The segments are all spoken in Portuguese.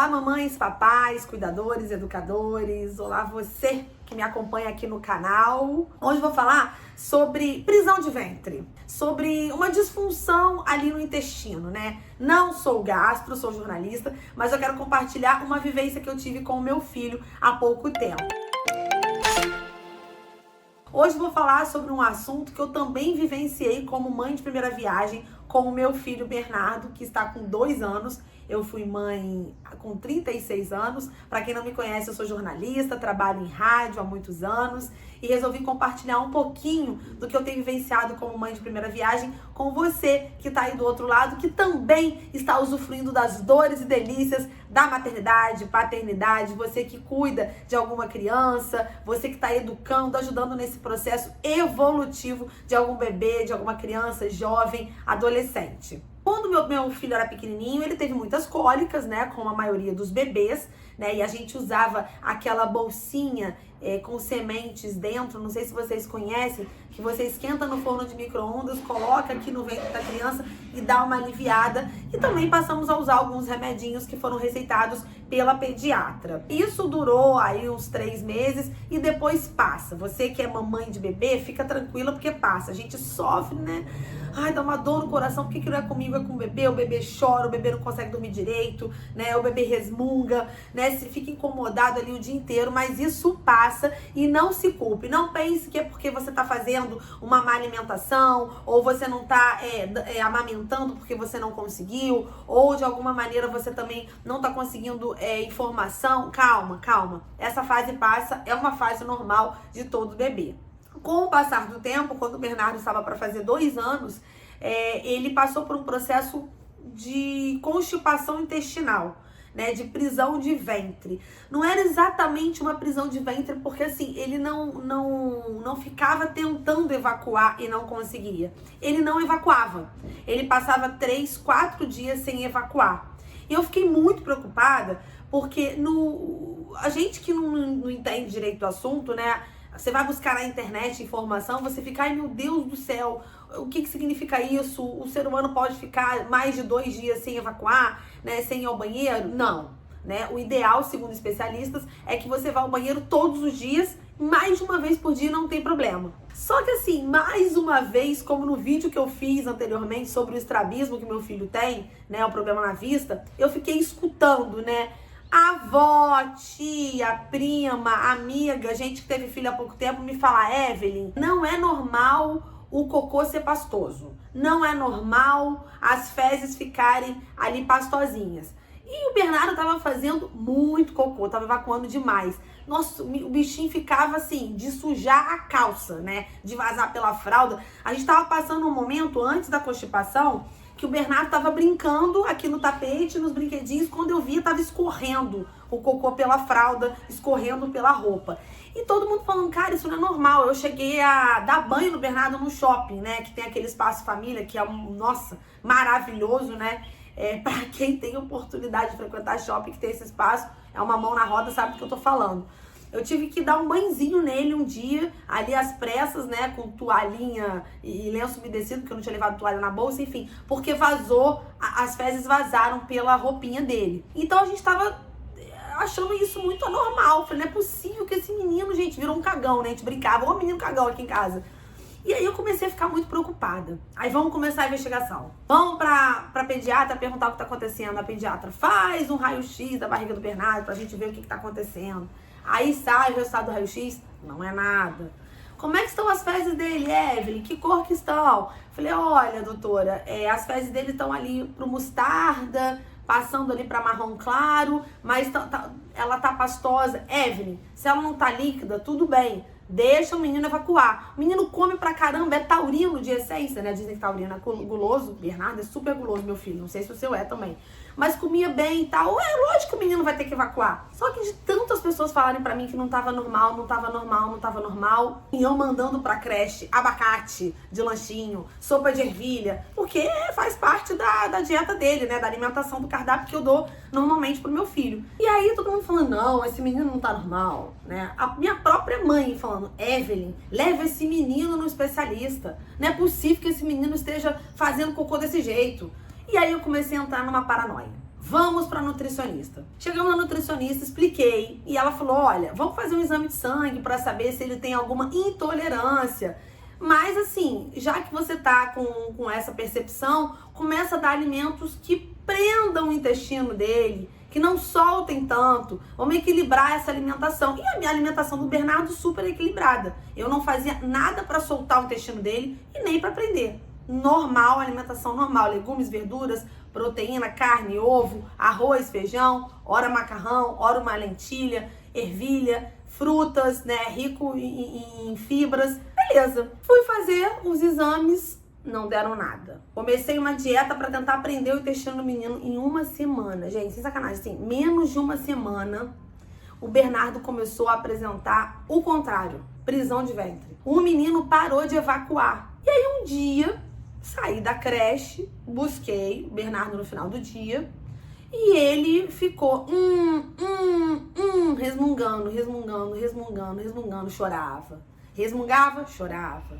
Olá, mamães, papais, cuidadores, educadores. Olá, você que me acompanha aqui no canal. Hoje eu vou falar sobre prisão de ventre, sobre uma disfunção ali no intestino, né? Não sou gastro, sou jornalista, mas eu quero compartilhar uma vivência que eu tive com o meu filho há pouco tempo. Hoje eu vou falar sobre um assunto que eu também vivenciei como mãe de primeira viagem com o meu filho Bernardo, que está com 2 anos. Eu fui mãe com 36 anos. Para quem não me conhece, eu sou jornalista, trabalho em rádio há muitos anos e resolvi compartilhar um pouquinho do que eu tenho vivenciado como mãe de primeira viagem com você que está aí do outro lado, que também está usufruindo das dores e delícias da maternidade, paternidade, você que cuida de alguma criança, você que está educando, ajudando nesse processo evolutivo de algum bebê, de alguma criança, jovem, adolescente. Quando meu filho era pequenininho, ele teve muitas cólicas, né, como a maioria dos bebês, né, e a gente usava aquela bolsinha com sementes dentro, não sei se vocês conhecem, que você esquenta no forno de micro-ondas, coloca aqui no ventre da criança e dá uma aliviada. E também passamos a usar alguns remedinhos que foram receitados pela pediatra. Isso durou aí uns 3 meses e depois passa. Você que é mamãe de bebê, fica tranquila porque passa. A gente sofre, né? Ai, dá uma dor no coração, porque que não é comigo, é com o bebê chora, o bebê não consegue dormir direito, né? O bebê resmunga, né? Se fica incomodado ali o dia inteiro, mas isso passa e não se culpe. Não pense que é porque você tá fazendo uma má alimentação, ou você não tá amamentando porque você não conseguiu, ou de alguma maneira você também não tá conseguindo informação. Calma. Essa fase passa, é uma fase normal de todo bebê. Com o passar do tempo, quando o Bernardo estava para fazer 2 anos, ele passou por um processo de constipação intestinal, né, de prisão de ventre. Não era exatamente uma prisão de ventre, porque assim, ele não ficava tentando evacuar e não conseguia. Ele não evacuava. Ele passava 3, 4 dias sem evacuar. E eu fiquei muito preocupada, porque a gente que não entende direito do assunto, né, você vai buscar na internet informação, você fica, ai meu Deus do céu, o que significa isso? O ser humano pode ficar mais de 2 dias sem evacuar, né, sem ir ao banheiro? Não, né? O ideal, segundo especialistas, é que você vá ao banheiro todos os dias, mais de uma vez por dia, não tem problema. Só que assim, mais uma vez, como no vídeo que eu fiz anteriormente sobre o estrabismo que meu filho tem, né, o problema na vista, eu fiquei escutando, né, avó, tia, prima, amiga, gente que teve filho há pouco tempo me fala: Evelyn, não é normal o cocô ser pastoso. Não é normal as fezes ficarem ali pastosinhas. E o Bernardo tava fazendo muito cocô, tava evacuando demais. Nossa, o bichinho ficava assim, de sujar a calça, né? De vazar pela fralda. A gente tava passando um momento antes da constipação que o Bernardo tava brincando aqui no tapete, nos brinquedinhos. Quando eu via, tava escorrendo o cocô pela fralda, escorrendo pela roupa. E todo mundo falando, cara, isso não é normal. Eu cheguei a dar banho no Bernardo no shopping, né? Que tem aquele espaço família, que é, nossa, maravilhoso, né? Pra quem tem oportunidade de frequentar shopping, que tem esse espaço, é uma mão na roda, sabe do que eu tô falando. Eu tive que dar um banhozinho nele um dia, ali às pressas, né, com toalhinha e lenço umedecido, porque eu não tinha levado toalha na bolsa, enfim, porque vazou, as fezes vazaram pela roupinha dele. Então a gente tava achando isso muito anormal. Falei, não é possível que esse menino, gente, virou um cagão, né? A gente brincava, ô menino cagão aqui em casa. E aí eu comecei a ficar muito preocupada. Aí vamos começar a investigação. Vamos pra pediatra perguntar o que tá acontecendo. A pediatra faz um raio-x da barriga do Bernardo pra gente ver o que tá acontecendo. Aí sai o resultado do raio-x, não é nada. Como é que estão as fezes dele, Evelyn? Que cor que estão? Falei, olha, doutora, as fezes dele estão ali pro mostarda, passando ali pra marrom claro, mas ela tá pastosa. Evelyn, se ela não tá líquida, tudo bem. Deixa o menino evacuar. O menino come pra caramba, é taurino de essência, né? Dizem que taurino é guloso. Bernardo é super guloso, meu filho. Não sei se o seu é também. Mas comia bem e tal. Lógico que o menino vai ter que evacuar. Só que de tantas pessoas falarem pra mim que não tava normal, e eu mandando pra creche abacate de lanchinho, sopa de ervilha, porque faz parte da dieta dele, né? Da alimentação, do cardápio que eu dou normalmente pro meu filho. E aí todo mundo falando, não, esse menino não tá normal, né? A minha própria mãe falando, Evelyn, leva esse menino no especialista. Não é possível que esse menino esteja fazendo cocô desse jeito. E aí eu comecei a entrar numa paranoia. vamos para nutricionista. Chegamos na nutricionista, expliquei e ela falou, olha, vamos fazer um exame de sangue para saber se ele tem alguma intolerância. Mas assim, já que você tá com essa percepção, começa a dar alimentos que prendam o intestino dele, que não soltem tanto, vamos equilibrar essa alimentação. E a minha alimentação do Bernardo super equilibrada. Eu não fazia nada para soltar o intestino dele e nem para prender. Normal, alimentação normal, legumes, verduras, proteína, carne, ovo, arroz, feijão, ora macarrão, ora uma lentilha, ervilha, frutas, né, rico em fibras. Beleza, fui fazer os exames, não deram nada. Comecei uma dieta para tentar prender o intestino do menino em uma semana. Gente, sem sacanagem, assim, menos de uma semana, o Bernardo começou a apresentar o contrário, prisão de ventre. O menino parou de evacuar. E aí um dia, saí da creche, busquei o Bernardo no final do dia e ele ficou resmungando, chorava. Resmungava, chorava.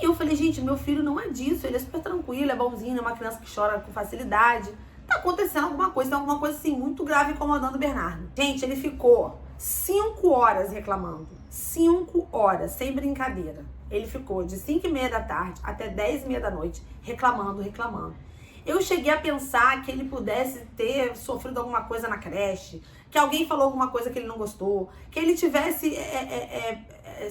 E eu falei, gente, meu filho não é disso, ele é super tranquilo, é bonzinho, é uma criança que chora com facilidade. Tá acontecendo alguma coisa, tem alguma coisa assim muito grave incomodando o Bernardo. Gente, ele ficou 5 horas reclamando. 5 horas, sem brincadeira. Ele ficou de 5h30 da tarde até 10h30 da noite reclamando. Eu cheguei a pensar que ele pudesse ter sofrido alguma coisa na creche, que alguém falou alguma coisa que ele não gostou, que ele tivesse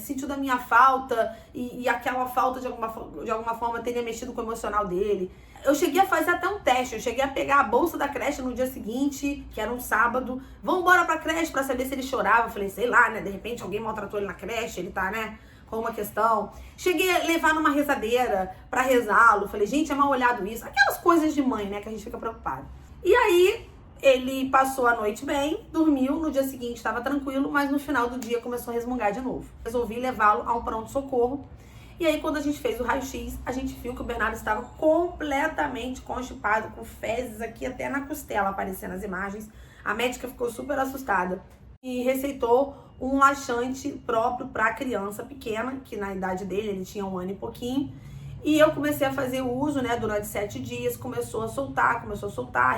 sentido a minha falta e aquela falta de alguma forma teria mexido com o emocional dele. Eu cheguei a fazer até um teste, eu cheguei a pegar a bolsa da creche no dia seguinte, que era um sábado, vamos embora pra creche pra saber se ele chorava. Eu falei, sei lá, né, de repente alguém maltratou ele na creche, ele tá, né, com uma questão. Cheguei a levar numa rezadeira pra rezá-lo, falei, gente, é mal olhado isso. Aquelas coisas de mãe, né, que a gente fica preocupado. E aí, ele passou a noite bem, dormiu, no dia seguinte estava tranquilo, mas no final do dia começou a resmungar de novo. Resolvi levá-lo a um pronto-socorro. E aí, quando a gente fez o raio-x, a gente viu que o Bernardo estava completamente constipado, com fezes aqui até na costela aparecendo as imagens. A médica ficou super assustada e receitou um laxante próprio para criança pequena, que na idade dele, ele tinha 1 ano e pouquinho. E eu comecei a fazer o uso, né, durante 7 dias, começou a soltar,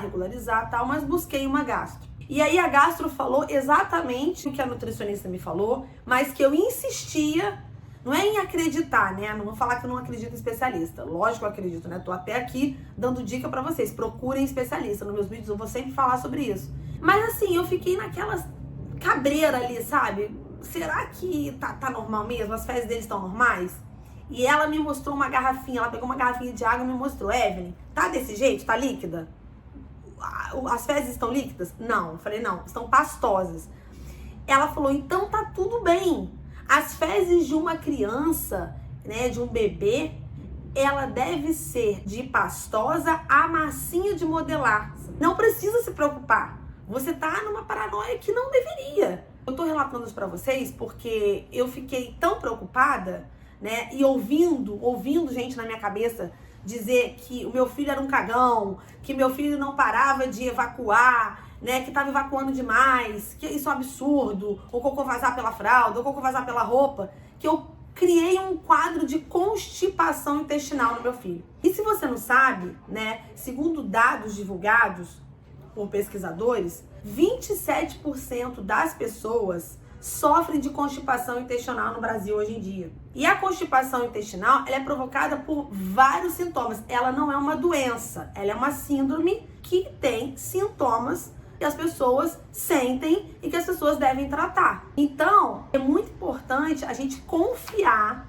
regularizar e tal, mas busquei uma gastro. E aí a gastro falou exatamente o que a nutricionista me falou, mas que eu insistia, não é em acreditar, né, não vou falar que eu não acredito em especialista, lógico que eu acredito, né, tô até aqui dando dica pra vocês, procurem especialista, nos meus vídeos eu vou sempre falar sobre isso. Mas assim, eu fiquei naquela cabreira ali, sabe, será que tá normal mesmo, as fezes deles estão normais? E ela me mostrou uma garrafinha, ela pegou uma garrafinha de água e me mostrou, Evelyn, tá desse jeito? Tá líquida? As fezes estão líquidas? Não. Eu falei, não, estão pastosas. Ela falou, então tá tudo bem. As fezes de uma criança, né, de um bebê, ela deve ser de pastosa a massinha de modelar. Não precisa se preocupar. Você tá numa paranoia que não deveria. Eu tô relatando isso pra vocês porque eu fiquei tão preocupada, né, e ouvindo gente na minha cabeça dizer que o meu filho era um cagão, que meu filho não parava de evacuar, né, que tava evacuando demais, que isso é um absurdo, o cocô vazar pela fralda, o cocô vazar pela roupa, que eu criei um quadro de constipação intestinal no meu filho. E se você não sabe, né, segundo dados divulgados por pesquisadores, 27% das pessoas sofrem de constipação intestinal no Brasil hoje em dia. E a constipação intestinal, ela é provocada por vários sintomas. Ela não é uma doença, ela é uma síndrome que tem sintomas que as pessoas sentem e que as pessoas devem tratar. Então, é muito importante a gente confiar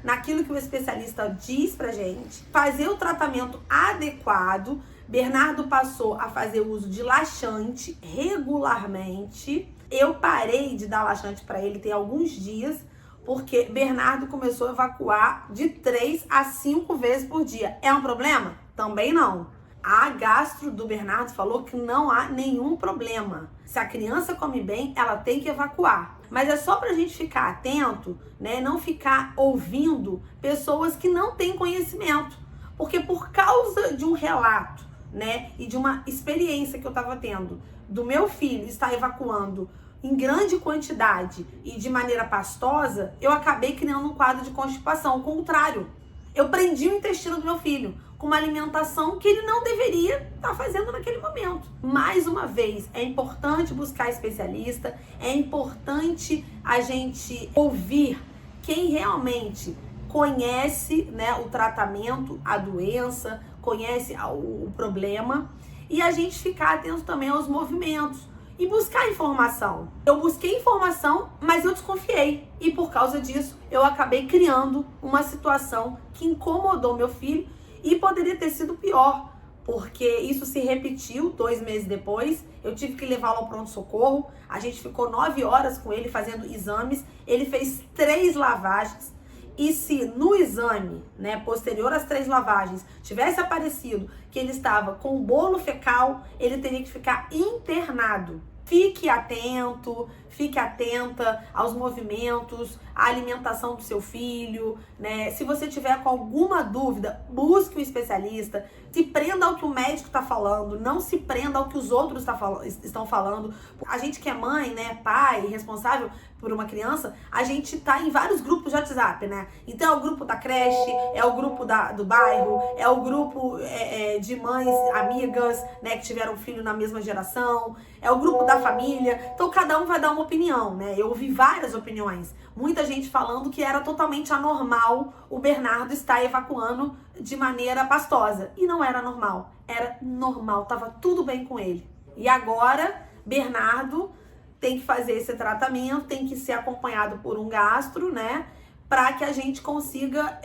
naquilo que o especialista diz pra gente, fazer o tratamento adequado. Bernardo passou a fazer uso de laxante regularmente. Eu parei de dar laxante para ele tem alguns dias, porque Bernardo começou a evacuar de 3 a 5 vezes por dia. É um problema? Também não. A gastro do Bernardo falou que não há nenhum problema. Se a criança come bem, ela tem que evacuar. Mas é só pra gente ficar atento, né? Não ficar ouvindo pessoas que não têm conhecimento. Porque por causa de um relato, né, e de uma experiência que eu tava tendo do meu filho estar evacuando em grande quantidade e de maneira pastosa, eu acabei criando um quadro de constipação. Ao contrário, eu prendi o intestino do meu filho. com uma alimentação que ele não deveria estar fazendo naquele momento. Mais uma vez, é importante buscar especialista, é importante a gente ouvir quem realmente conhece, né, o tratamento, a doença, conhece o problema, e a gente ficar atento também aos movimentos e buscar informação. Eu busquei informação, mas eu desconfiei, e por causa disso eu acabei criando uma situação que incomodou meu filho e poderia ter sido pior, porque isso se repetiu 2 meses depois. Eu tive que levá-lo ao pronto-socorro, a gente ficou 9 horas com ele fazendo exames, ele fez 3 lavagens, e se no exame, né, posterior às 3 lavagens, tivesse aparecido que ele estava com bolo fecal, ele teria que ficar internado. Fique atento, fique atenta aos movimentos, à alimentação do seu filho, né? Se você tiver com alguma dúvida, busque um especialista, se prenda ao que o médico está falando, não se prenda ao que os outros estão falando. A gente que é mãe, né, pai, responsável por uma criança, a gente tá em vários grupos de WhatsApp, né? Então é o grupo da creche, é o grupo do bairro, é o grupo de mães, amigas, né, que tiveram filho na mesma geração, é o grupo da família. Então cada um vai dar uma opinião, né? Eu ouvi várias opiniões. Muita gente falando que era totalmente anormal o Bernardo estar evacuando de maneira pastosa. E não era normal. Era normal, tava tudo bem com ele. E agora, Bernardo tem que fazer esse tratamento, tem que ser acompanhado por um gastro, né? Para que a gente consiga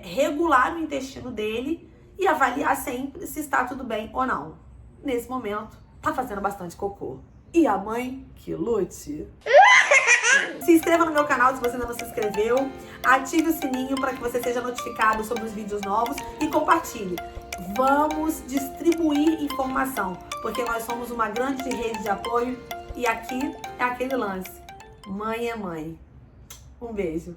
regular o intestino dele e avaliar sempre se está tudo bem ou não. Nesse momento, tá fazendo bastante cocô. E a mãe que lute. Se inscreva no meu canal se você ainda não se inscreveu. Ative o sininho para que você seja notificado sobre os vídeos novos e compartilhe. Vamos distribuir informação, porque nós somos uma grande rede de apoio e aqui é aquele lance. Mãe é mãe. Um beijo.